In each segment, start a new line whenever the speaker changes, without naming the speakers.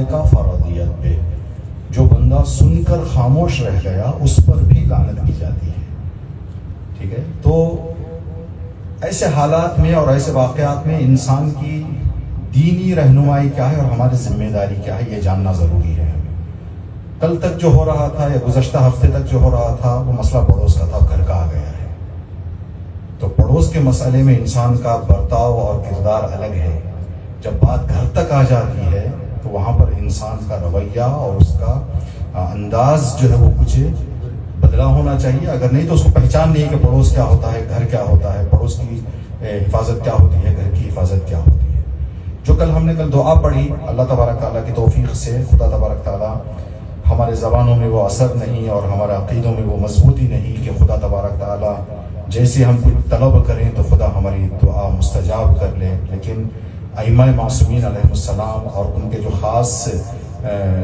کا فرضیت پہ جو بندہ سن کر خاموش رہ گیا اس پر بھی لعنت کی جاتی ہے. ٹھیک ہے، تو ایسے حالات میں اور ایسے واقعات میں انسان کی دینی رہنمائی کیا ہے اور ہماری ذمہ داری کیا ہے، یہ جاننا ضروری ہے. کل تک جو ہو رہا تھا یا گزشتہ ہفتے تک جو ہو رہا تھا وہ مسئلہ پڑوس کا تھا، گھر کا آ گیا ہے. تو پڑوس کے مسئلے میں انسان کا برتاؤ اور کردار الگ ہے. جب بات گھر تک آ جاتی ہے تو وہاں پر انسان کا رویہ اور اس کا انداز جو ہے وہ کچھ بدلا ہونا چاہیے. اگر نہیں تو اس کو پہچان نہیں کہ پڑوس کیا ہوتا ہے، گھر کیا ہوتا ہے، پڑوس کی حفاظت کیا ہوتی ہے، گھر کی حفاظت کیا ہوتی ہے. جو ہم نے کل دعا پڑھی، اللہ تبارک تعالیٰ کی توفیق سے خدا تبارک تعالیٰ ہمارے زبانوں میں وہ اثر نہیں اور ہمارے عقیدوں میں وہ مضبوطی نہیں کہ خدا تبارک تعالیٰ جیسے ہم کچھ طلب کریں تو خدا ہماری دعا مستجاب کر لے. لیکن ائمہ معصومین علیہ السلام اور ان کے جو خاص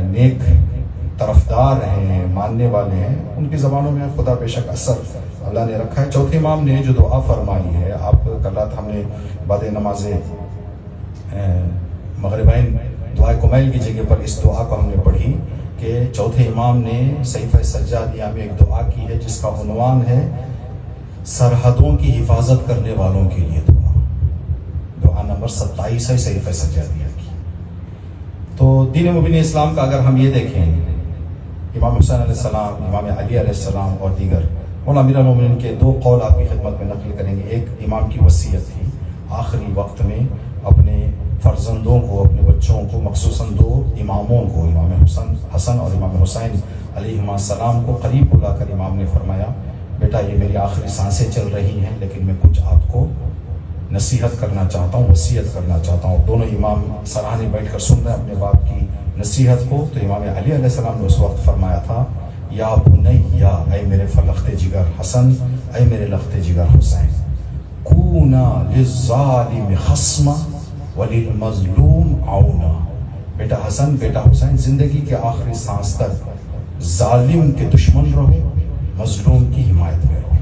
نیک طرفدار ہیں، ماننے والے ہیں، ان کی زبانوں میں خدا بے شک اثر اللہ نے رکھا ہے. چوتھے امام نے جو دعا فرمائی ہے، آپ کل رات ہم نے بعد نماز مغربین دعائے کمیل کی جگہ پر اس دعا کو ہم نے پڑھی کہ چوتھے امام نے صحیفہ سجادیہ میں ایک دعا کی ہے جس کا عنوان ہے سرحدوں کی حفاظت کرنے والوں کے لیے دعا. دعا نمبر 27 ہے صحیفہ سجادیہ کی. تو دین مبین اسلام کا اگر ہم یہ دیکھیں، امام حسین علیہ السلام، امام علی علیہ السلام اور دیگر مولا امیر المومنین کے دو قول آپ کی خدمت میں نقل کریں گے. ایک امام کی وصیت تھی آخری وقت میں اپنے فرزندوں کو، اپنے بچوں کو، مخصوصاً دو اماموں کو، امام حسن اور امام حسین علیہ السلام کو قریب بلا کر امام نے فرمایا، بیٹا یہ میری آخری سانسیں چل رہی ہیں لیکن میں کچھ آپ کو نصیحت کرنا چاہتا ہوں، وصیت کرنا چاہتا ہوں. دونوں امام سراہنے بیٹھ کر سن رہے ہیں اپنے باپ کی نصیحت کو. تو امام علی علیہ السلام نے اس وقت فرمایا تھا، یا بنیا، اے میرے لخت جگر حسن، اے میرے لخت جگر حسین، کونا للظالم خصما وللمظلوم عونا. بیٹا حسن، بیٹا حسین، زندگی کے آخری سانس تک ظالم کے دشمن رہو، مظلوم کی حمایت میں رہو.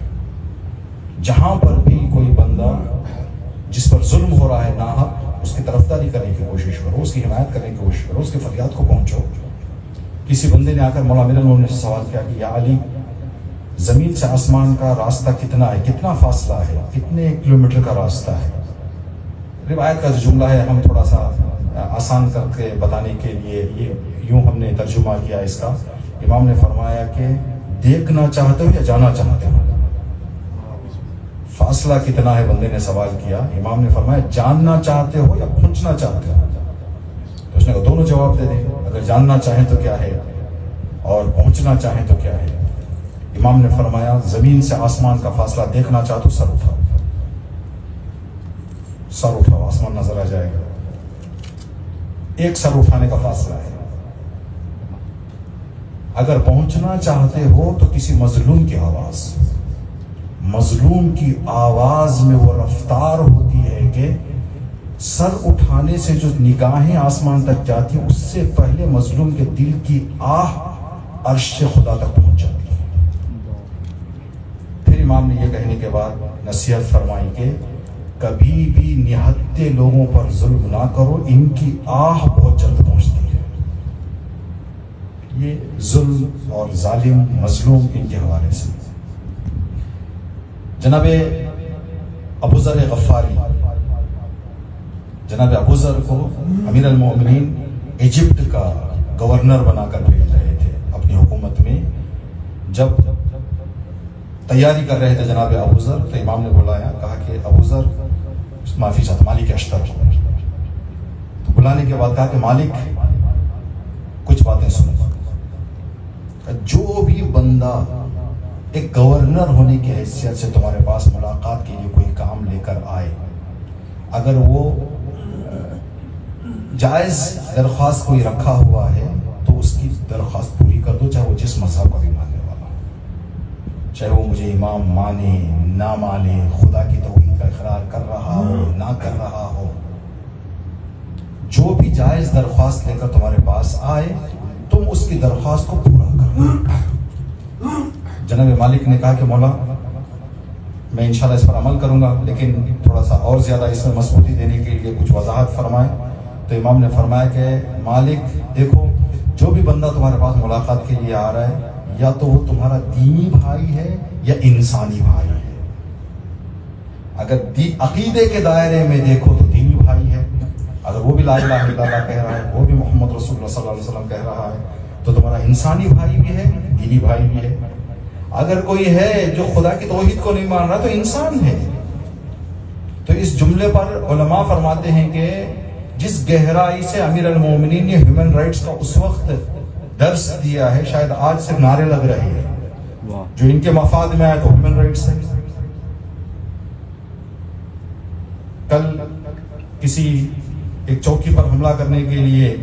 جہاں پر بھی کوئی بندہ جس پر ظلم ہو رہا ہے ناحق، اس کی طرفداری کرنے کی کوشش کرو، اس کی حمایت کرنے کی کوشش کرو، اس کی فریاد کو پہنچو. کسی بندے نے آ کر مولا امیر المومنین سے سوال کیا کہ یا علی، زمین سے آسمان کا راستہ کتنا ہے، کتنا فاصلہ ہے، کتنے کلومیٹر کا راستہ ہے؟ روایت کا جملہ ہے، ہم تھوڑا سا آسان کر کے بتانے کے لیے یہ یوں ہم نے ترجمہ کیا اس کا. امام نے فرمایا کہ دیکھنا چاہتے ہو یا جانا چاہتے ہو؟ فاصلہ کتنا ہے بندے نے سوال کیا. امام نے فرمایا جاننا چاہتے ہو یا پہنچنا چاہتے ہو؟ تو اس نے کہا دونوں جواب دے دیں، اگر جاننا چاہیں تو کیا ہے اور پہنچنا چاہیں تو کیا ہے. امام نے فرمایا زمین سے آسمان کا فاصلہ دیکھنا چاہتے ہو، سر اٹھاؤ، سر اٹھاؤ، آسمان نظر آ جائے گا. ایک سر اٹھانے کا فاصلہ ہے. اگر پہنچنا چاہتے ہو تو کسی مظلوم کی آواز، مظلوم کی آواز میں وہ رفتار ہوتی ہے کہ سر اٹھانے سے جو نگاہیں آسمان تک جاتی ہیں اس سے پہلے مظلوم کے دل کی آہ عرش خدا تک پہنچ جاتی ہے. پھر امام نے یہ کہنے کے بعد نصیحت فرمائی کہ کبھی بھی نہتے لوگوں پر ظلم نہ کرو، ان کی آہ بہت جلد پہنچتی ہے. یہ ظلم اور ظالم مظلوم ان کے حوالے سے. جناب ابو ذر غفاری، جناب ابو ذر کو امیر المومنین ایجپٹ کا گورنر بنا کر بھیج رہے تھے اپنی حکومت میں. جب تیاری کر رہے تھے جناب ابو ذر تو امام نے بلایا، کہا کہ ابو ذر، معافی چاہتا مالک اشتر کو. تو بلانے کے بعد کہا کہ مالک کچھ باتیں سنو. جو بھی بندہ ایک گورنر ہونے کی حیثیت سے تمہارے پاس ملاقات کے لیے کوئی کام لے کر آئے، اگر وہ جائز درخواست کوئی رکھا ہوا ہے تو اس کی درخواست پوری کر دو، چاہے وہ جس مذہب کا بھی ماننے والا ہو، چاہے وہ مجھے امام مانے نہ مانے، خدا کی توحید کا اقرار کر رہا ہو نہ کر رہا ہو. جو بھی جائز درخواست لے کر تمہارے پاس آئے تم اس کی درخواست کو پورا کرو. جناب مالک نے کہا کہ مولا میں انشاءاللہ اس پر عمل کروں گا، لیکن تھوڑا سا اور زیادہ اس میں مضبوطی دینے کے لیے کچھ وضاحت فرمائیں. تو امام نے فرمایا کہ مالک دیکھو، جو بھی بندہ تمہارے پاس ملاقات کے لیے آ رہا ہے، یا تو وہ تمہارا دینی بھائی ہے یا انسانی بھائی ہے۔ اگر عقیدے کے دائرے میں دیکھو تو دینی بھائی ہے، اگر وہ بھی لا الہ الا اللہ کہہ رہا ہے، وہ بھی محمد رسول اللہ صلی اللہ علیہ وسلم کہہ رہا ہے، تو تمہارا انسانی بھائی بھی ہے، دینی بھائی بھی ہے۔ اگر کوئی ہے جو خدا کی توحید کو نہیں مان رہا تو انسان ہے۔ تو اس جملے پر علماء فرماتے ہیں کہ جس گہرائی سے امیر المومنین نے ہیومن رائٹس کا اس وقت درس دیا ہے، شاید آج صرف نعرے لگ رہے ہیں، جو ان کے مفاد میں آئے تو ہیومن رائٹس ہے۔ کل کسی ایک چوکی پر حملہ کرنے کے لیے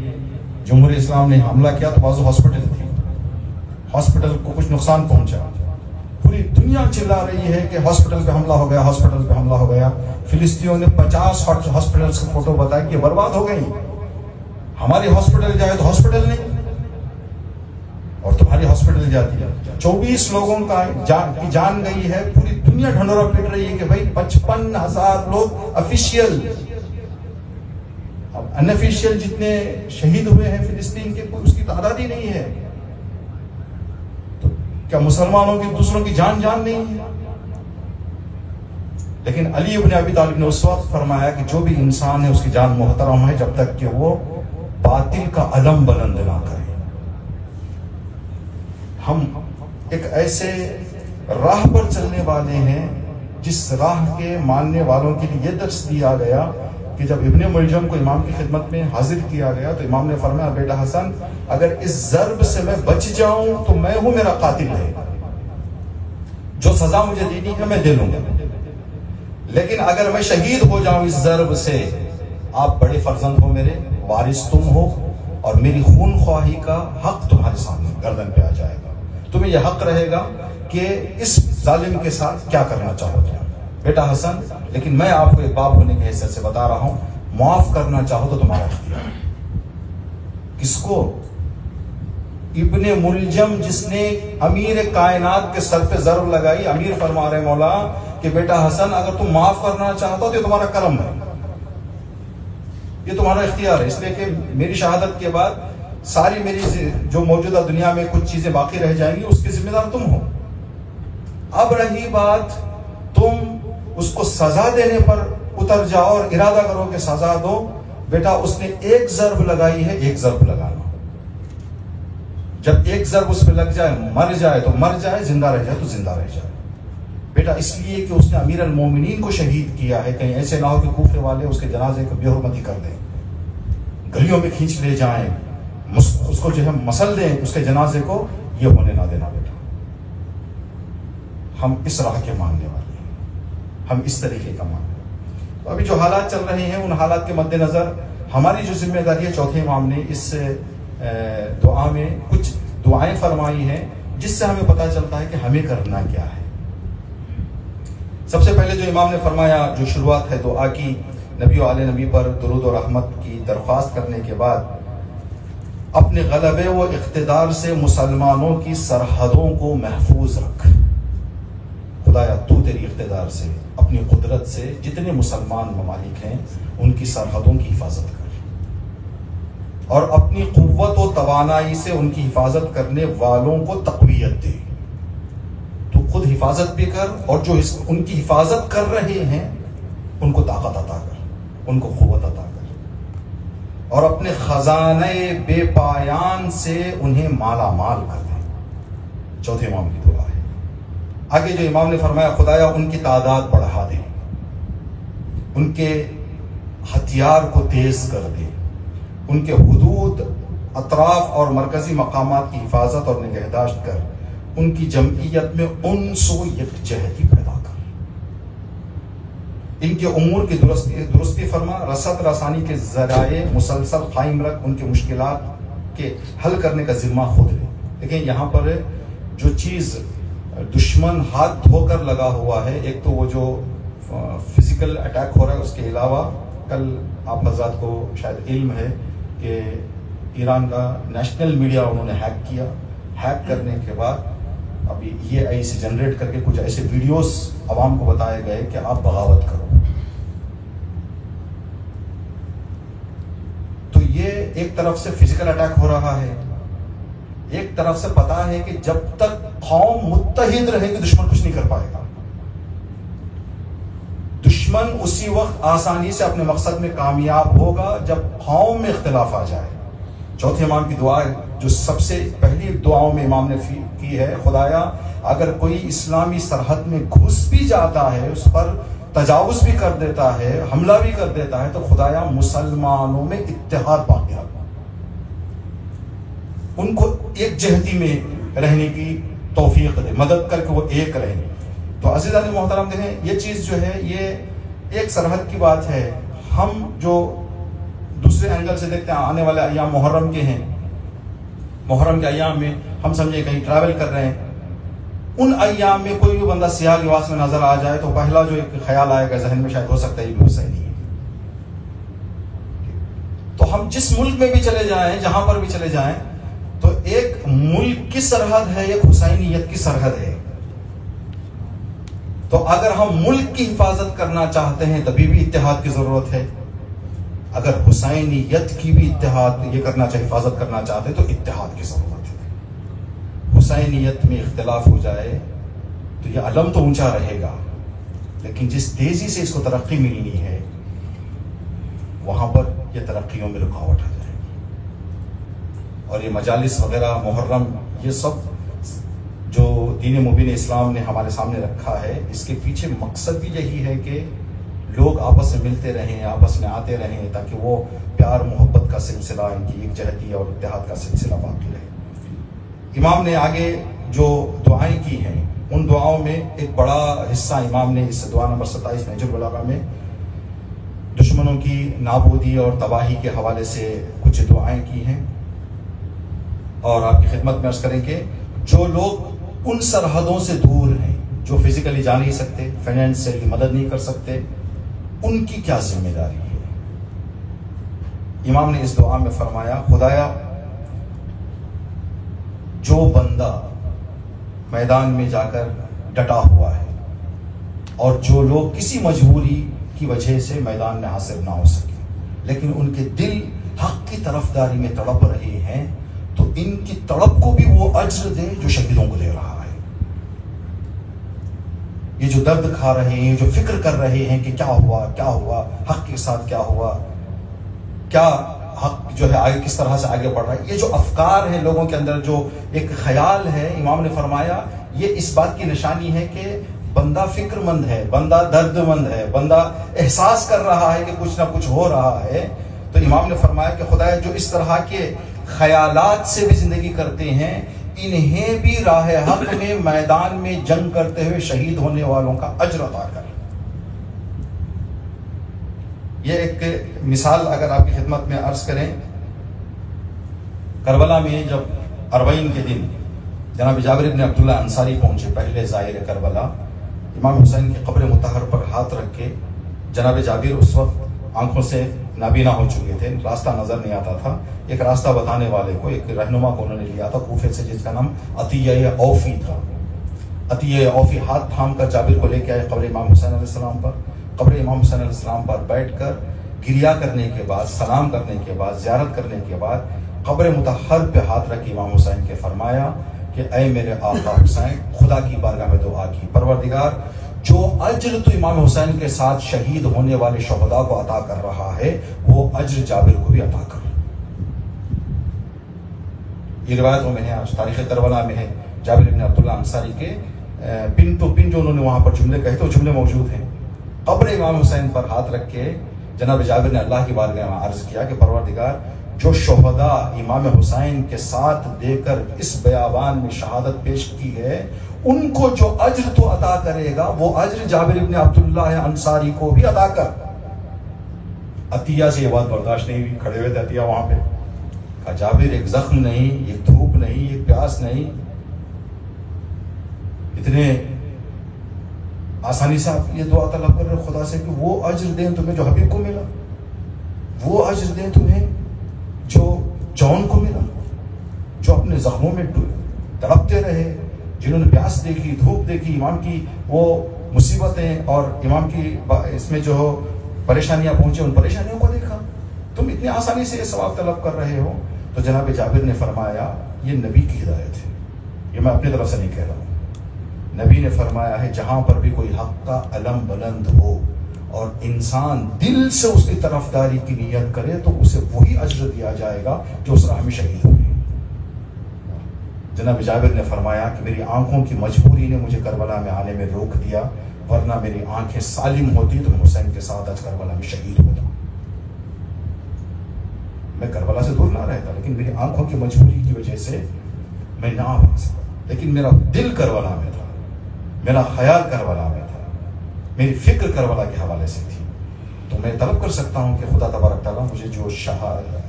جمہوریہ اسلام نے حملہ کیا تو بازو ہاسپٹل تھی، ہاسپٹل کو کچھ نقصان پہنچا، پوری دنیا چلا رہی ہے کہ ہاسپٹل پہ حملہ ہو گیا، ہاسپٹل پہ حملہ ہو گیا۔ فلسطینیوں نے 50 ہاسپٹلز کے فوٹو بتائے کہ برباد ہو گئی، ہماری ہاسپٹل جائے تو ہاسپٹل نہیں اور تمہاری ہاسپٹل جاتی ہے۔ 24 لوگوں کی جان گئی ہے، پوری دنیا ڈھنڈورا پیٹ رہی ہے کہ بھائی 55,000 لوگ افیشیل، اب ان افیشیل جتنے شہید ہوئے ہیں فلسطین کے، کوئی اس کی تعداد ہی نہیں ہے۔ تو کیا مسلمانوں کی دوسروں کی جان نہیں ہے؟ لیکن علی ابن ابی طالب نے اس وقت فرمایا کہ جو بھی انسان ہے اس کی جان محترم ہے جب تک کہ وہ باطل کا علم بلند نہ کرے۔ ہم ایک ایسے راہ پر چلنے والے ہیں جس راہ کے ماننے والوں کے لیے یہ درس دیا گیا کہ جب ابن ملجم کو امام کی خدمت میں حاضر کیا گیا تو امام نے فرمایا بیٹا حسن، اگر اس ضرب سے میں بچ جاؤں تو میں ہوں، میرا قاتل ہے، جو سزا مجھے دینی ہے میں دے لوں گا، لیکن اگر میں شہید ہو جاؤں اس ضرب سے، آپ بڑے فرزند ہو، میرے وارث تم ہو، اور میری خون خواہی کا حق تمہارے سامنے گردن پہ آ جائے گا، تمہیں یہ حق رہے گا کہ اس ظالم کے ساتھ کیا کرنا چاہو تم بیٹا حسن، لیکن میں آپ کو ایک باپ ہونے کی حیثیت سے بتا رہا ہوں، معاف کرنا چاہو تو تمہارا اختیار ہے۔ کس کو؟ ابن ملجم، جس نے امیر کائنات کے سر پہ ضرب لگائی۔ امیر فرما رہے مولا کہ بیٹا حسن اگر تم معاف کرنا چاہتا ہو تو یہ تمہارا کرم ہے، یہ تمہارا اختیار ہے، اس لیے کہ میری شہادت کے بعد ساری میری جو موجودہ دنیا میں کچھ چیزیں باقی رہ جائیں گی اس کی ذمہ دار تم ہو۔ اب رہی بات تم اس کو سزا دینے پر اتر جاؤ اور ارادہ کرو کہ سزا دو، بیٹا اس نے ایک ضرب لگائی ہے، ایک ضرب لگانا، جب ایک ضرب اس پہ لگ جائے، مر جائے تو مر جائے، زندہ رہ جائے تو زندہ رہ جائے بیٹا، اس لیے کہ اس نے امیر المومنین کو شہید کیا ہے، کہیں ایسے نہ ہو کہ کوفے والے اس کے جنازے کو بے حرمتی کر دیں، گلیوں میں کھینچ لے جائیں، اس کو جو ہے مسل دیں اس کے جنازے کو، یہ ہونے نہ دینا بیٹا۔ ہم اس راہ کے ماننے والے ہیں، ہم اس طریقے کا ماننے والے ہیں۔ تو ابھی جو حالات چل رہے ہیں ان حالات کے مد نظر ہماری جو ذمہ داری ہے، چوتھے امام نے اس دعا میں کچھ دعائیں فرمائی ہیں جس سے ہمیں پتہ چلتا ہے کہ ہمیں کرنا کیا ہے۔ سب سے پہلے جو امام نے فرمایا، جو شروعات ہے دعا کی، نبی و آل نبی پر درود و رحمت کی درخواست کرنے کے بعد، اپنے غلبے و اقتدار سے مسلمانوں کی سرحدوں کو محفوظ رکھ۔ خدایا تو تیری اقتدار سے، اپنی قدرت سے جتنے مسلمان ممالک ہیں ان کی سرحدوں کی حفاظت کر، اور اپنی قوت و توانائی سے ان کی حفاظت کرنے والوں کو تقویت دے۔ تو خود حفاظت بھی کر، اور جو ان کی حفاظت کر رہے ہیں ان کو طاقت عطا کر، ان کو قوت عطا کر، اور اپنے خزانہ بے پایان سے انہیں مالا مال کر دیں۔ چوتھے امام کی دعا ہے۔ آگے جو امام نے فرمایا، خدایا ان کی تعداد بڑھا دے، ان کے ہتھیار کو تیز کر دے، ان کے حدود، اطراف اور مرکزی مقامات کی حفاظت اور نگہداشت کر، ان کی جمعیت میں انس و یکجہتی پیدا کر، ان کے امور کی درستی فرما، رسد رسانی کے ذرائع مسلسل قائم رکھ، ان کے مشکلات کے حل کرنے کا ذمہ خود لے۔ لیکن یہاں پر جو چیز دشمن ہاتھ دھو کر لگا ہوا ہے، ایک تو وہ جو فزیکل اٹیک ہو رہا ہے، اس کے علاوہ کل آپ حضرات کو شاید علم ہے کہ ایران کا نیشنل میڈیا انہوں نے ہیک کیا، ہیک کرنے کے بعد ابھی یہ ایسے جنریٹ کر کے کچھ ایسے ویڈیوز عوام کو بتائے گئے کہ آپ بغاوت کرو۔ ایک طرف سے فزیکل اٹیک ہو رہا ہے، ایک طرف سے پتا ہے کہ جب تک قوم متحد رہے گی دشمن کچھ نہیں کر پائے گا. دشمن اسی وقت آسانی سے اپنے مقصد میں کامیاب ہوگا جب قوم میں اختلاف آ جائے. چوتھے امام کی دعا جو سب سے پہلی دعاؤں میں امام نے کی ہے، خدایا اگر کوئی اسلامی سرحد میں گھس بھی جاتا ہے، اس پر تجاوز بھی کر دیتا ہے، حملہ بھی کر دیتا ہے، تو خدایا مسلمانوں میں اتحاد باقی رکھنا، ان کو ایک جہتی میں رہنے کی توفیق دے، مدد کر کے وہ ایک رہیں. تو عزیزان محترم دیکھیں، یہ چیز جو ہے یہ ایک سرحد کی بات ہے. ہم جو دوسرے اینگل سے دیکھتے ہیں، آنے والے ایام محرم کے ہیں، محرم کے ایام میں ہم سمجھے کہیں ٹریول کر رہے ہیں، ان ایام میں کوئی بھی بندہ سیاہ لباس میں نظر آ جائے تو پہلا جو ایک خیال آئے گا ذہن میں، شاید ہو سکتا ہے یہ بھی حسینی ہے. تو ہم جس ملک میں بھی چلے جائیں، جہاں پر بھی چلے جائیں، تو ایک ملک کی سرحد ہے، ایک حسینیت کی سرحد ہے. تو اگر ہم ملک کی حفاظت کرنا چاہتے ہیں تبھی بھی اتحاد کی ضرورت ہے. اگر حسینیت کی بھی اتحاد یہ کرنا چاہے، حفاظت کرنا چاہتے ہیں تو اتحاد کی ضرورت ہے. حسینیت میں اختلاف ہو جائے تو یہ علم تو اونچا رہے گا، لیکن جس تیزی سے اس کو ترقی ملنی ہے وہاں پر یہ ترقیوں میں رکاوٹ آ جائے گی. اور یہ مجالس وغیرہ، محرم، یہ سب جو دین مبین اسلام نے ہمارے سامنے رکھا ہے، اس کے پیچھے مقصد بھی یہی ہے کہ لوگ آپس میں ملتے رہیں، آپس میں آتے رہیں، تاکہ وہ پیار محبت کا سلسلہ، ان کی یکجہتی اور اتحاد کا سلسلہ باقی رہے. امام نے آگے جو دعائیں کی ہیں، ان دعاؤں میں ایک بڑا حصہ امام نے اس دعا نمبر 27 نہج البلاغہ میں دشمنوں کی نابودی اور تباہی کے حوالے سے کچھ دعائیں کی ہیں. اور آپ کی خدمت میں عرض کریں کہ جو لوگ ان سرحدوں سے دور ہیں، جو فزیکلی جا نہیں سکتے، فائنینشلی مدد نہیں کر سکتے، ان کی کیا ذمہ داری ہے. امام نے اس دعا میں فرمایا، خدایا جو بندہ میدان میں جا کر ڈٹا ہوا ہے اور جو لوگ کسی مجبوری کی وجہ سے میدان میں حاضر نہ ہو سکے، لیکن ان کے دل حق کی طرفداری میں تڑپ رہے ہیں، تو ان کی تڑپ کو بھی وہ اجر دے جو شہیدوں کو دے رہا ہے. یہ جو درد کھا رہے ہیں، جو فکر کر رہے ہیں کہ کیا ہوا، حق کے ساتھ کیا ہوا، کیا حق جو ہے آگے کس طرح سے آگے بڑھ رہا ہے، یہ جو افکار ہیں لوگوں کے اندر، جو ایک خیال ہے، امام نے فرمایا یہ اس بات کی نشانی ہے کہ بندہ فکر مند ہے، بندہ درد مند ہے، بندہ احساس کر رہا ہے کہ کچھ نہ کچھ ہو رہا ہے. تو امام نے فرمایا کہ خدایا جو اس طرح کے خیالات سے بھی زندگی کرتے ہیں، انہیں بھی راہ حق میں میدان میں جنگ کرتے ہوئے شہید ہونے والوں کا اجر عطا کر. یہ ایک مثال اگر آپ کی خدمت میں عرض کریں، کربلا میں جب 40 کے دن جناب جابر بن عبداللہ انصاری پہنچے، پہلے زائر کربلا، امام حسین کی قبر مطہر پر ہاتھ رکھ کے، جناب جابر اس وقت آنکھوں سے نابینا ہو چکے تھے، راستہ نظر نہیں آتا تھا. ایک راستہ بتانے والے کو، ایک رہنما کو انہوں نے لیا تھا کوفے سے، جس کا نام عطیہ اوفی تھا. عطیہ اوفی ہاتھ تھام کر جابر کو لے کے آئے قبر امام حسین علیہ السلام پر. قبر امام حسین علیہ السلام پر بیٹھ کر گریا کرنے کے بعد، سلام کرنے کے بعد، زیارت کرنے کے بعد، قبر مطہر پہ ہاتھ رکھ امام حسین کے فرمایا کہ اے میرے آقا حسین، خدا کی بارگاہ میں دعا کی، پروردگار جو اجر تو امام حسین کے ساتھ شہید ہونے والے شہداء کو عطا کر رہا ہے، وہ اجر جابر کو بھی عطا کر. یہ روایتوں میں ہے، آج تاریخ کربلا میں ہے، جابر بن عبداللہ انصاری کے پن ٹو پن جو انہوں نے وہاں پر جملے کہے تھے وہ جملے موجود ہیں. قبر امام حسین پر ہاتھ رکھ کے جناب جابر نے اللہ کی بارگاہ میں عرض کیا کہ پروردگار جو شہداء امام حسین کے ساتھ دے کر اس بیابان میں شہادت پیش کی ہے، ان کو جو اجر تو عطا کرے گا، وہ اجر جابر ابن عبداللہ انصاری کو بھی عطا کر. عطیہ سے یہ بات برداشت نہیں ہوئی، کھڑے ہوئے تھے عطیہ وہاں پہ، کہا جابر ایک زخم نہیں، ایک دھوپ نہیں، ایک پیاس نہیں، اتنے آسانی سے آپ یہ دعا طلب کر رہے خدا سے کہ وہ اجر دیں تمہیں جو حبیب کو ملا، وہ اجر دیں تمہیں جو جون کو ملا، جو اپنے زخموں میں تڑپتے رہے، جنہوں نے پیاس دیکھی، دھوپ دیکھی، امام کی وہ مصیبتیں اور امام کی اس میں جو پریشانیاں پہنچے، ان پریشانیوں کو دیکھا. تم اتنی آسانی سے یہ ثواب طلب کر رہے ہو. تو جناب جابر نے فرمایا یہ نبی کی ہدایت ہے، یہ میں اپنی طرف سے نہیں کہہ رہا ہوں. نبی نے فرمایا ہے جہاں پر بھی کوئی حق کا علم بلند ہو اور انسان دل سے اس کی طرفداری کی نیت کرے تو اسے وہی اجر دیا جائے گا جو اس راہ میں شہید ہوئے. جناب جابر نے فرمایا کہ میری آنکھوں کی مجبوری نے مجھے کربلا میں آنے میں روک دیا، ورنہ میری آنکھیں سالم ہوتی تو میں حسین کے ساتھ آج کربلا میں شہید ہوتا. میں کربلا سے دور نہ رہتا، لیکن میری آنکھوں کی مجبوری کی وجہ سے میں نہ آ سکا. لیکن میرا دل کربلا میں تھا، میرا خیال کربلا میں تھا، میری فکر کربلا کے حوالے سے تھی. تو میں طلب کر سکتا ہوں کہ خدا تبارک تعالیٰ مجھے جو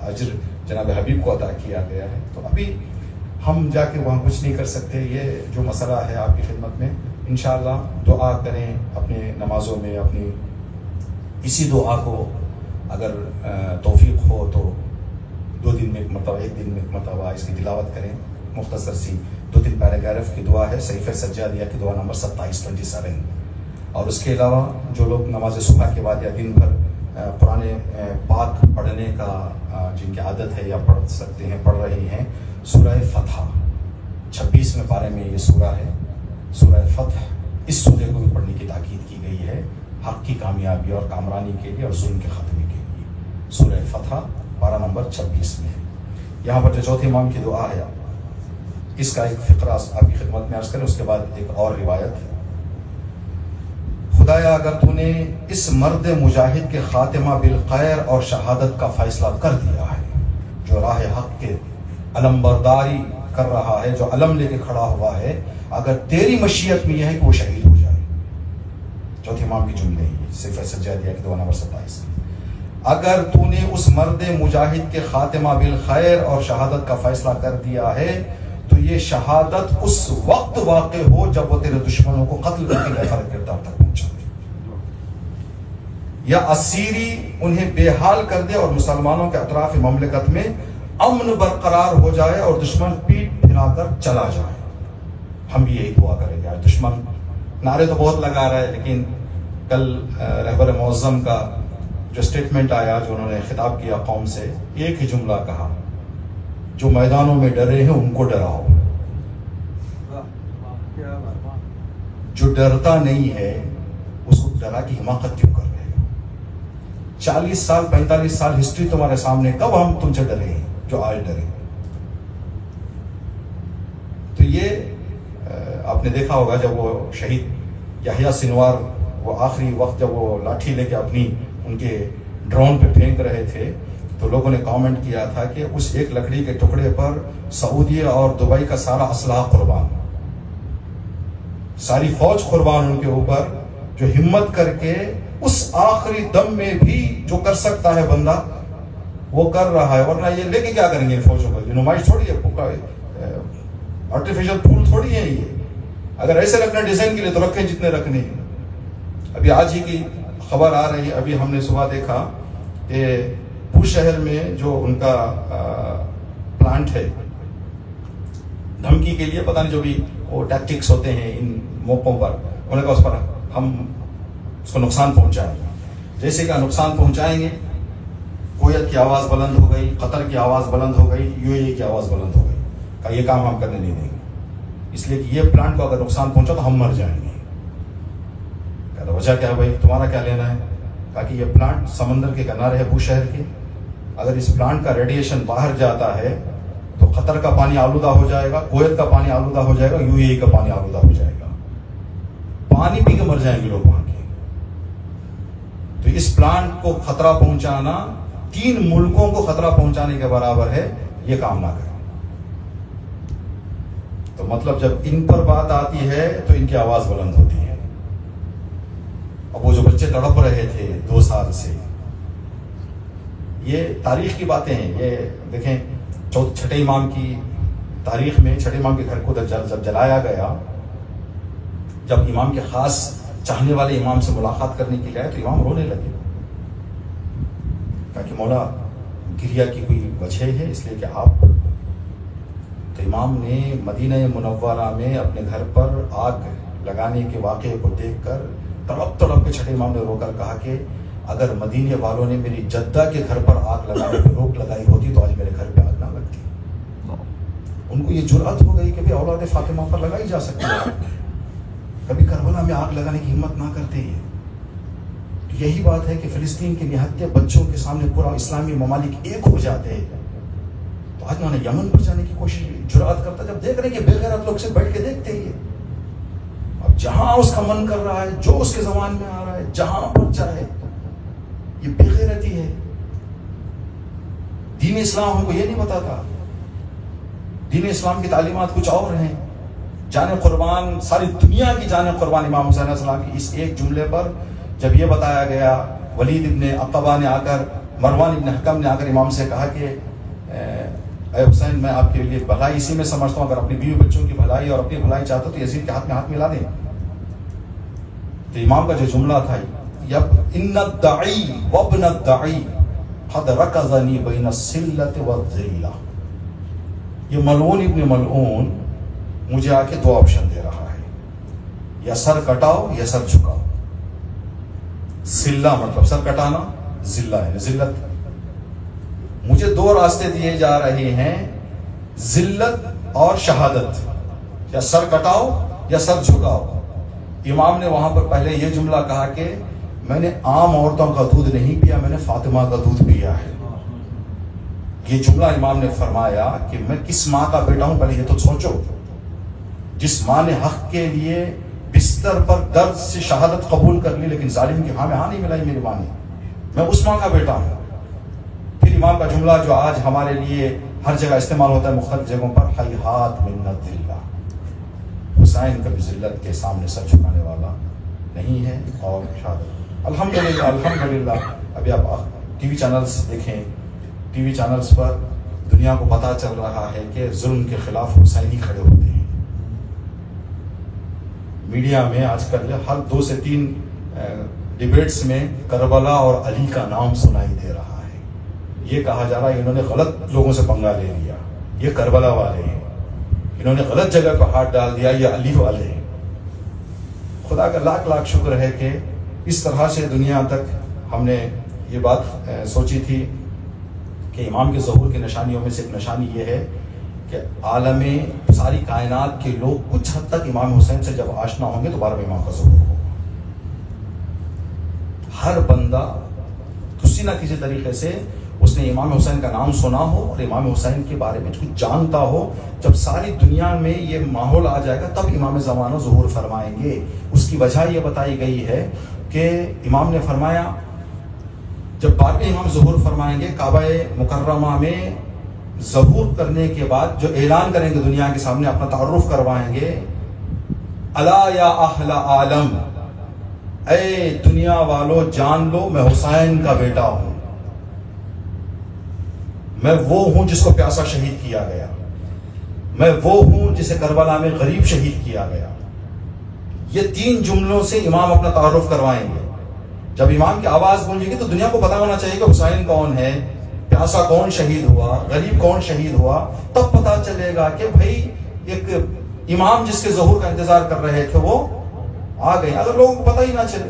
اجر جناب حبیب کو عطا کیا گیا ہے، تو ابھی ہم جا کے وہاں کچھ نہیں کر سکتے. یہ جو مسئلہ ہے آپ کی خدمت میں، انشاءاللہ دعا کریں اپنے نمازوں میں. اپنی اسی دعا کو اگر توفیق ہو تو 2 دن میں ایک مرتبہ، 1 دن میں ایک مرتبہ اس کی تلاوت کریں. مختصر سی 2-3 پیراگراف کی دعا ہے، صحیفہ سجادیہ کی دعا نمبر 27 اور اس کے علاوہ جو لوگ نماز صبح کے بعد یا دن بھر قرآن پاک پڑھنے کا جن کی عادت ہے یا پڑھ سکتے ہیں، پڑھ رہے ہیں، سورہ فتح 26ویں پارے میں یہ سورہ ہے. سورہ فتح، اس سورے کو بھی پڑھنے کی تاکید کی گئی ہے حق کی کامیابی اور کامرانی کے لیے اور ظلم کے خاتمے کے لیے. سورہ فتح پارہ نمبر 26 میں ہے. یہاں پر جو چوتھے امام کی دعا ہے، اس کا ایک فقرہ آپ کی خدمت میں عرض کریں، اس کے بعد ایک اور روایت. خدایا اگر تو نے اس مرد مجاہد کے خاتمہ بالخیر اور شہادت کا فیصلہ کر دیا ہے، جو راہ حق کے علم برداری کر رہا ہے، جو علم لے کے کھڑا ہوا ہے، اگر تیری مشیت میں یہ ہے کہ وہ شہید ہو جائے. چوتھے امام کی جملے ہیں، صحیفہ سجادیہ کی دعا نمبر 27. اگر تو نے اس مرد مجاہد کے خاتمہ بالخیر اور شہادت کا فیصلہ کر دیا ہے تو یہ شہادت اس وقت واقع ہو جب وہ تیرے دشمنوں کو قتل کر کے غفر کردار تک پہنچا دے، یا اسیری انہیں بے حال کر دے اور مسلمانوں کے اطراف مملکت میں امن برقرار ہو جائے اور دشمن پیٹ پھرا کر چلا جائے. ہم بھی یہی دعا کریں گے. دشمن نعرے تو بہت لگا رہا ہے، لیکن کل رہبر معظم کا جو اسٹیٹمنٹ آیا، جو انہوں نے خطاب کیا قوم سے، ایک ہی جملہ کہا، جو میدانوں میں ڈرے ہیں ان کو ڈراؤ. جو ڈرتا نہیں ہے اس کو ڈرا کی حماقت کیوں کر رہے ہو؟ 40 سال 45 سال ہسٹری تمہارے سامنے، کب ہم تم سے ڈرے ہیں جو آج ڈرے؟ تو یہ آپ نے دیکھا ہوگا جب وہ شہید یحییٰ سنوار وہ آخری وقت جب وہ لاٹھی لے کے اپنی ان کے ڈرون پہ پھینک رہے تھے، تو لوگوں نے کامنٹ کیا تھا کہ اس ایک لکڑی کے ٹکڑے پر سعودی اور دبئی کا سارا اسلحہ قربان، ساری فوج قربان ان کے اوپر، جو ہمت کر کے اس آخری دم میں بھی جو کر سکتا ہے بندہ وہ کر رہا ہے. ورنہ یہ لے کے کیا کریں گے فوجوں کو؟ یہ نمائش تھوڑی ہے، آرٹیفیشل پھول تھوڑی ہے. یہ اگر ایسے رکھنا ڈیزائن کے لیے تو رکھیں جتنے رکھنے ہیں. ابھی آج ہی کی خبر آ رہی ہے، ابھی ہم نے صبح دیکھا کہ بو شہر میں جو ان کا پلانٹ ہے، دھمکی کے لیے پتہ نہیں جو بھی وہ ٹیکٹکس ہوتے ہیں ان موقعوں پر، انہوں نے کہا اس پر ہم اس کو نقصان پہنچائیں گے. جیسے کہ نقصان پہنچائیں گے، کویت کی آواز بلند ہو گئی، قطر کی آواز بلند ہو گئی، UAE کی آواز بلند ہو گئی، کہا یہ کام ہم کرنے نہیں دیں گے، اس لیے کہ یہ پلانٹ کو اگر نقصان پہنچا تو ہم مر جائیں گے. کہا وجہ کیا ہے بھائی، تمہارا کیا لینا ہے؟ کہا کہ یہ پلانٹ سمندر کے کنارے ہے بو شہر کے، اگر اس پلانٹ کا ریڈیشن باہر جاتا ہے تو قطر کا پانی آلودہ ہو جائے گا، کویت کا پانی آلودہ ہو جائے گا، UAE کا پانی آلودہ ہو جائے گا، پانی پی کے مر جائیں گے لوگ وہاں کے. تو اس پلانٹ کو خطرہ پہنچانا 3 ملکوں کو خطرہ پہنچانے کے برابر ہے، یہ کام نہ کریں. تو مطلب جب ان پر بات آتی ہے تو ان کی آواز بلند ہوتی ہے. اب وہ جو بچے تڑپ رہے تھے 2 سال سے، یہ تاریخ کی باتیں ہیں. یہ دیکھیں چھٹے امام کی تاریخ میں، چھٹے امام کے گھر کو جب جلایا گیا، جب امام کے خاص چاہنے والے امام سے ملاقات کرنے کے لیے آئے تو امام رونے لگے. کہا کہ مولا گریہ کی کوئی وجہ ہے؟ اس لیے کہ آپ، تو امام نے مدینہ منورہ میں اپنے گھر پر آگ لگانے کے واقعے کو دیکھ کر تڑپ کے چھٹے امام نے رو کر کہا کہ اگر مدینے والوں نے میری جدہ کے گھر پر آگ لگانے پہ روک لگائی ہوتی تو آج میرے گھر پہ آگ نہ لگتی. ان کو یہ جرأت ہو گئی کہ بھی اولاد فاطمہ پر لگائی جا سکتی ہے, کبھی کربلا میں آگ لگانے کی ہمت نہ کرتے ہیں. یہی بات ہے کہ فلسطین کے نہتے بچوں کے سامنے پورا اسلامی ممالک ایک ہو جاتے ہیں. تو آج انہوں نے یمن پر جانے کی کوشش جرأت کرتا, جب دیکھ رہے ہیں کہ بے غیرت لوگ سے بیٹھ کے دیکھتے ہی. اب جہاں اس کا من کر رہا ہے, جو اس کے زبان میں آ رہا ہے, جہاں پر چاہے, یہ بے غیرتی ہے. دین اسلام ہم کو یہ نہیں بتاتا. دین اسلام کی تعلیمات کچھ اور ہیں. جان قربان, ساری دنیا کی جان قربان امام حسین علیہ السلام کی اس ایک جملے پر جب یہ بتایا گیا, ولید ابن عقبہ نے آ کر, مروان ابن حکم نے آ کر امام سے کہا کہ اے حسین, میں آپ کے لیے بھلائی اسی میں سمجھتا ہوں, اگر اپنی بیوی بچوں کی بھلائی اور اپنی بھلائی چاہتا تو یزید کے ہاتھ میں ہاتھ ملا دیں. تو امام کا جو جملہ تھا, ان الدعی وابن الدعی قد رکضنی بین السلۃ والذلہ, یہ ملعون ابن ملعون مجھے آ کے دو آپشن دے رہا ہے, یا سر کٹاؤ یا سر جھکاؤ. سلہ مطلب سر کٹانا, ذلہ ہے ذلت. مجھے دو راستے دیے جا رہے ہیں, ذلت اور شہادت, یا سر کٹاؤ یا سر جھکاؤ. امام نے وہاں پر پہلے یہ جملہ کہا کہ میں نے عام عورتوں کا دودھ نہیں پیا, میں نے فاطمہ کا دودھ پیا ہے. یہ جملہ امام نے فرمایا کہ میں کس ماں کا بیٹا ہوں, پہلے یہ تو سوچو. جس ماں نے حق کے لیے بستر پر درد سے شہادت قبول کر لی لیکن ظالم کی ہاں میں ہاں نہیں ملائی میری ماں نے, میں اس ماں کا بیٹا ہوں. پھر امام کا جملہ جو آج ہمارے لیے ہر جگہ استعمال ہوتا ہے مختلف جگہوں پر, ہیہات من الذلہ, حسین کبھی ذلت کے سامنے سر جھکانے والا نہیں ہے. اور شہادت الحمدللہ الحمدللہ. ابھی آپ ٹی وی چینلز دیکھیں, ٹی وی چینلز پر دنیا کو پتہ چل رہا ہے کہ ظلم کے خلاف حسینی کھڑے ہوتے ہیں. میڈیا میں آج کل ہر 2 سے 3 ڈیبیٹس میں کربلا اور علی کا نام سنائی دے رہا ہے. یہ کہا جا رہا ہے انہوں نے غلط لوگوں سے پنگا لے لیا, یہ کربلا والے ہیں, انہوں نے غلط جگہ پہ ہاتھ ڈال دیا, یہ علی والے ہیں. خدا کا لاکھ لاکھ شکر ہے کہ اس طرح سے دنیا تک ہم نے یہ بات سوچی تھی کہ امام کے ظہور کی نشانیوں میں سے ایک نشانی یہ ہے کہ عالم ساری کائنات کے لوگ کچھ حد تک امام حسین سے جب آشنا ہوں گے تو 12ویں امام کا ظہور ہوگا. ہر بندہ کسی نہ کسی طریقے سے اس نے امام حسین کا نام سنا ہو اور امام حسین کے بارے میں کچھ جانتا ہو. جب ساری دنیا میں یہ ماحول آ جائے گا تب امام زمانہ ظہور فرمائیں گے. اس کی وجہ یہ بتائی گئی ہے کہ امام نے فرمایا جب 12ویں امام ظہور فرمائیں گے, کعبہ مکرمہ میں ظہور کرنے کے بعد جو اعلان کریں گے دنیا کے سامنے, اپنا تعارف کروائیں گے, الا یا اہل عالم, اے دنیا والو جان لو میں حسین کا بیٹا ہوں, میں وہ ہوں جس کو پیاسا شہید کیا گیا, میں وہ ہوں جسے کربلا میں غریب شہید کیا گیا. یہ 3 جملوں سے امام اپنا تعارف کروائیں گے. جب امام کی آواز گونجے گی تو دنیا کو پتا ہونا چاہیے کہ حسین کون ہے, پیاسا کون شہید ہوا, غریب کون شہید ہوا. تب پتا چلے گا کہ بھائی ایک امام جس کے ظہور کا انتظار کر رہے تھے وہ آ گئے. اگر لوگوں کو پتہ ہی نہ چلے,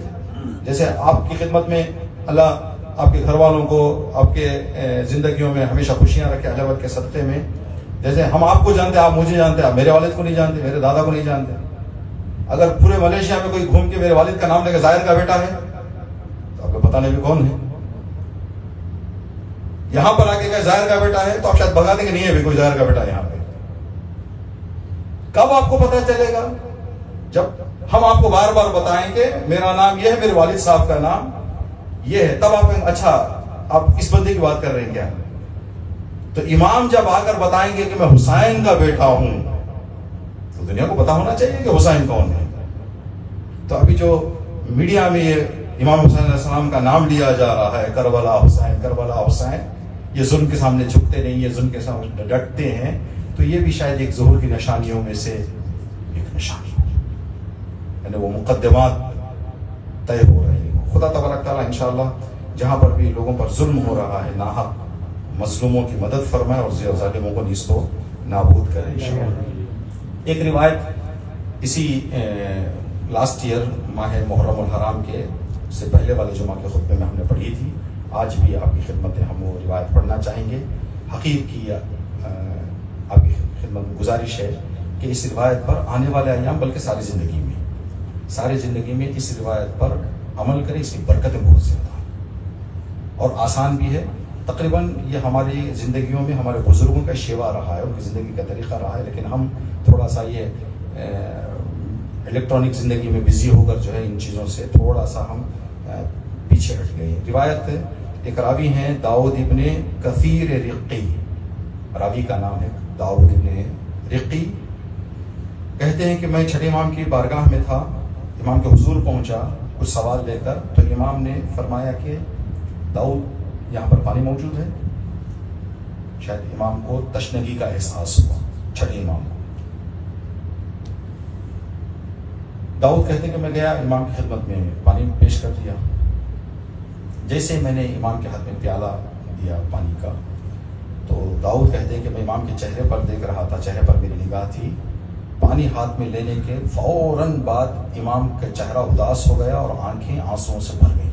جیسے آپ کی خدمت میں اللہ آپ کے گھر والوں کو آپ کے زندگیوں میں ہمیشہ خوشیاں رکھے اہل بیت کے صدقے میں, جیسے ہم آپ کو جانتے ہیں, آپ مجھے جانتے ہیں, آپ میرے والد کو نہیں جانتے, میرے دادا کو نہیں جانتے. اگر پورے ملیشیا میں کوئی گھوم کے میرے والد کا نام لے کے ظاہر کا بیٹا ہے تو آپ کو پتہ نہیں بھی کون ہے. یہاں پر آ کے ظاہر کا بیٹا ہے تو آپ شاید بگا دیں گے نہیں ہے بھی کوئی ظاہر کا بیٹا یہاں پہ. کب آپ کو پتہ چلے گا؟ جب ہم آپ کو بار بار بتائیں کہ میرا نام یہ ہے, میرے والد صاحب کا نام یہ ہے, تب آپ کہیں اچھا آپ اس بندے کی بات کر رہے ہیں کیا. تو امام جب آ کر بتائیں گے کہ میں حسین کا بیٹا ہوں تو دنیا کو پتا ہونا چاہیے کہ حسین کون ہے. تو ابھی جو میڈیا میں یہ امام حسین علیہ السلام کا نام لیا جا رہا ہے, کربلا حسین کربلا حسین, یہ ظلم کے سامنے جھکتے نہیں, یہ ظلم کے سامنے ڈٹتے ہیں, تو یہ بھی شاید ایک ظہور کی نشانیوں میں سے ایک نشانی ہے. یعنی وہ مقدمات طے ہو رہے ہیں. خدا تبارک تعالیٰ انشاءاللہ جہاں پر بھی لوگوں پر ظلم ہو رہا ہے, ناحق مظلوموں کی مدد فرمائے اور ظالموں کو نیست و نابود کرے انشاءاللہ. ایک روایت اسی لاسٹ ایئر ماہ محرم الحرام کے سے پہلے والے جمعہ کے خطبے میں ہم نے پڑھی تھی. آج بھی آپ کی خدمت میں ہم وہ روایت پڑھنا چاہیں گے. حقیق کی آپ کی خدمت میں گزارش ہے کہ اس روایت پر آنے والے ایام بلکہ ساری زندگی میں اس روایت پر عمل کریں. اس کی برکتیں بہت زیادہ اور آسان بھی ہے. تقریباً یہ ہماری زندگیوں میں ہمارے بزرگوں کا شیوا رہا ہے, ان کی زندگی کا طریقہ رہا ہے, لیکن ہم تھوڑا سا یہ الیکٹرانک زندگی میں بزی ہو کر جو ہے ان چیزوں سے تھوڑا سا ہم پیچھے ہٹ گئے. روایت ایک راوی ہیں داؤد ابن کثیر رقی, راوی کا نام ہے داؤد ابن رقی. کہتے ہیں کہ میں چھٹے امام کی بارگاہ میں تھا, امام کے حضور پہنچا کچھ سوال لے کر, تو امام نے فرمایا کہ داؤد یہاں پر پانی موجود ہے. شاید امام کو تشنگی کا احساس ہوا, چھٹے امام کو. داؤد کہتے ہیں کہ میں گیا امام کی خدمت میں پانی پیش کر دیا. جیسے میں نے امام کے ہاتھ میں پیالہ دیا پانی کا, تو داؤد کہتے ہیں کہ میں امام کے چہرے پر دیکھ رہا تھا, چہرے پر میری نگاہ تھی. پانی ہاتھ میں لینے کے فوراً بعد امام کا چہرہ اداس ہو گیا اور آنکھیں آنسوؤں سے بھر گئی.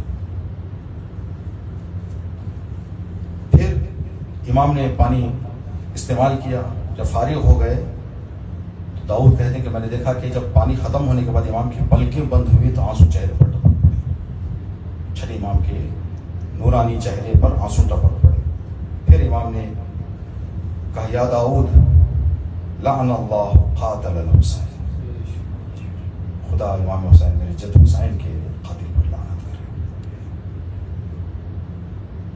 پھر امام نے پانی استعمال کیا. جب فارغ ہو گئے تو داؤد کہتے ہیں کہ میں نے دیکھا کہ جب پانی ختم ہونے کے بعد امام کی پلکیں بند ہوئی تو آنسو چہرے پر ٹپک پڑے. چھٹے امام کے نورانی چہرے پر آنسو ٹپک پڑے. پھر امام نے کہا یا داؤد لعن اللہ قاتل الحسین, خدا امام حسین میرے جد حسین کے قاتل پر لعنت کرے.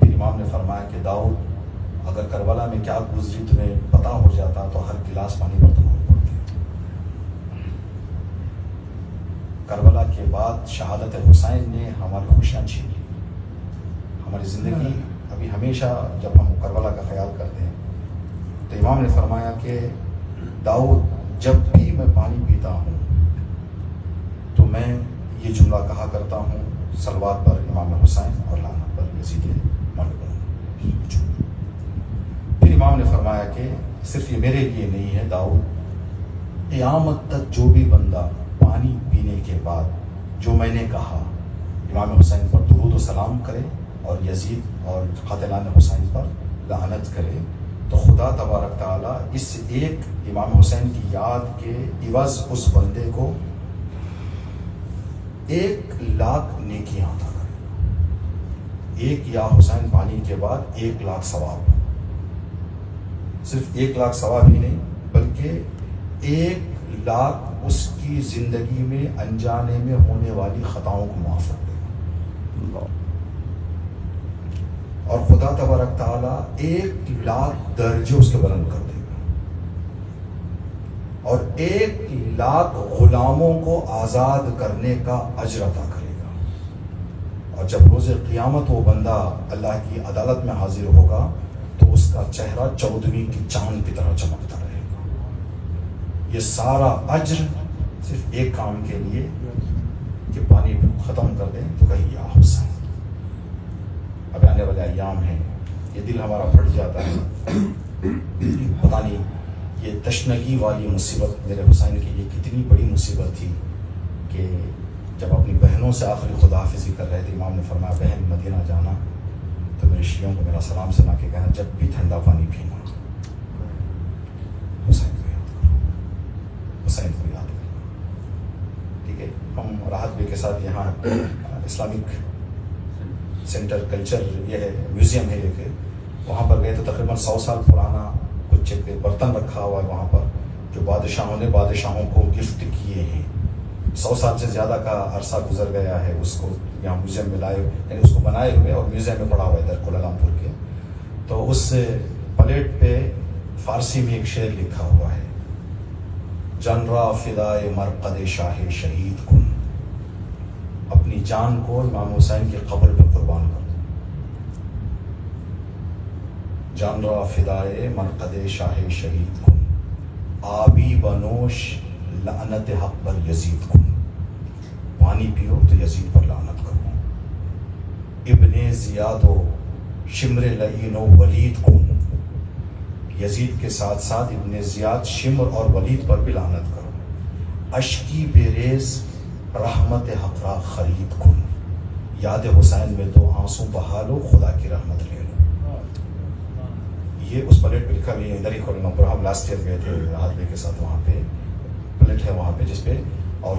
پھر امام نے فرمایا کہ داؤد اگر کربلا میں کیا گزری تمہیں پتا ہو جاتا تو ہر گلاس پانی پر تمہیں پڑتے. کربلا کے بعد شہادت حسین نے ہماری خوشیاں چھین لی. ہماری زندگی ابھی ہمیشہ جب ہم کربلا کا خیال کرتے ہیں تو امام نے فرمایا کہ داؤد جب بھی میں پانی پیتا ہوں تو میں یہ جملہ کہا کرتا ہوں, صلوات پر امام حسین اور لعنت پر یزید ملعون. پھر امام نے فرمایا کہ صرف یہ میرے لیے نہیں ہے داؤد, قیامت تک جو بھی بندہ پانی پینے کے بعد جو میں نے کہا امام حسین پر درود و سلام کرے اور یزید اور قاتلان حسین پر لعنت کرے, تو خدا تبارک تعالیٰ اس ایک امام حسین کی یاد کے عوض اس بندے کو 1,00,000 نیکیاں عطا کرے. ایک یا حسین پانی کے بعد 1,00,000 ثواب. صرف 1,00,000 ثواب ہی نہیں بلکہ 1,00,000 اس کی زندگی میں انجانے میں ہونے والی خطاؤں کو معاف کر دے گا. اور خدا تبارک تعالیٰ 1,00,000 درجے اس کے بلند کر دے گا اور 1,00,000 غلاموں کو آزاد کرنے کا اجر عطا کرے گا. اور جب روز قیامت وہ بندہ اللہ کی عدالت میں حاضر ہوگا تو اس کا چہرہ 14ویں کی چاند کی طرح چمکتا رہے گا. یہ سارا اجر صرف ایک کام کے لیے کہ پانی ختم کر دیں تو کہیں یا حسین. اب آنے والے ایام ہیں, یہ دل ہمارا پھٹ جاتا ہے, پتہ نہیں یہ تشنگی والی مصیبت میرے حسین کی یہ کتنی بڑی مصیبت تھی کہ جب اپنی بہنوں سے آخری خدا حافظی کر رہے تھے امام نے فرمایا بہن مدینہ جانا تو میرے شیعوں کو میرا سلام سنا کے کہنا جب بھی ٹھنڈا پانی پینا حسین کو یاد کرو, حسین کو یاد کرو. ٹھیک ہے, ہم راحت بے کے ساتھ یہاں اسلامک سینٹر کلچر یہ ہے میوزیم ہے ایک, وہاں پر گئے تو تقریباً 100 سال پرانا کچھ برتن رکھا ہوا ہے وہاں پر جو بادشاہوں نے بادشاہوں کو گفٹ کیے ہیں. 100 سال سے زیادہ کا عرصہ گزر گیا ہے, اس کو یہاں میوزیم میں لائے, یعنی اس کو بنائے ہوئے اور میوزیم میں پڑا ہوا ہے ادھر کولالمپور کے. تو اس پلیٹ پہ فارسی میں ایک شعر لکھا ہوا ہے, جان را فدائے مرقد شاہ شہید کن, اپنی جان کو امام حسین کی قبر پہ قربان کر دو. جان را فدائے مرقد شاہ شہید کن, آبی بنوش لعنت حق پر یزید کن. پانی پیو تو یزید پر لعنت کرو. ابن زیاد و شمر لعین و ولید کن, یزید کے ساتھ ساتھ ابن زیاد شمر اور ولید پر بھی لعنت کرو. اشکی بیریز رحمت حق را خرید کن, یاد حسین میں تو آنسوں بہا لو، خدا کی رحمت لے لو. یہ اس پلیٹ پہ لکھا بھی ہے، ادھر ہی کھولنا پر. ہم لاسٹ ایئر گئے تھے ہاتھ کے ساتھ، وہاں پہ پلیٹ ہے وہاں پہ جس پہ، اور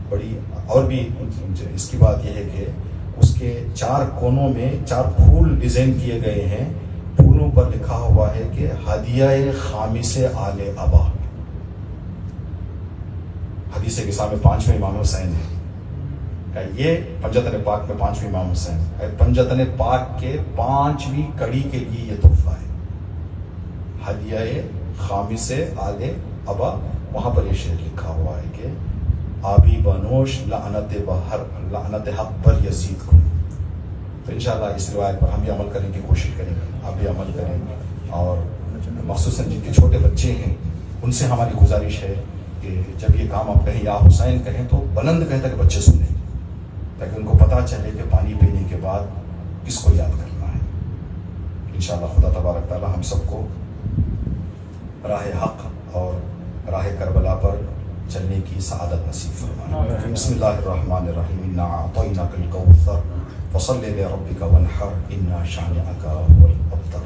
بڑی اور بھی اس کی بات یہ ہے کہ اس کے 4 کونوں میں 4 پھول ڈیزائن کیے گئے ہیں. پھولوں پر لکھا ہوا ہے کہ ہدیہ خامس آل ابا. حدیث کے سامنے 5ویں امام حسین ہے. یہ پنجتن پاک میں 5ویں امام حسین ہے. پنجتن پاک کے 5ویں کڑی کے لیے یہ تحفہ ہے، ہدیہ خامس آل ابا. وہاں پر یہ شعر لکھا ہوا ہے کہ آبی بنوش لعنت حق پر یزید کو. تو انشاءاللہ اس روایت پر ہم بھی عمل کرنے کی کوشش کریں گے، آپ بھی عمل کریں. اور مخصوصاً جن کے چھوٹے بچے ہیں ان سے ہماری گزارش ہے کہ جب یہ کام آپ کہیں یا حسین کہیں تو بلند کہیں تاکہ بچے سنیں، تاکہ ان کو پتہ چلے کہ پانی پینے کے بعد کس کو یاد کرنا ہے. انشاءاللہ خدا تبارک تعالی ہم سب کو راہ حق اور راہ کربلا پر چلنے کی سعادت نصیب فرمائے. بسم اللہ الرحمن الرحیم. انا اعطیناک الکوثر فصل لربک وانحر ان شانئک هو الابتر.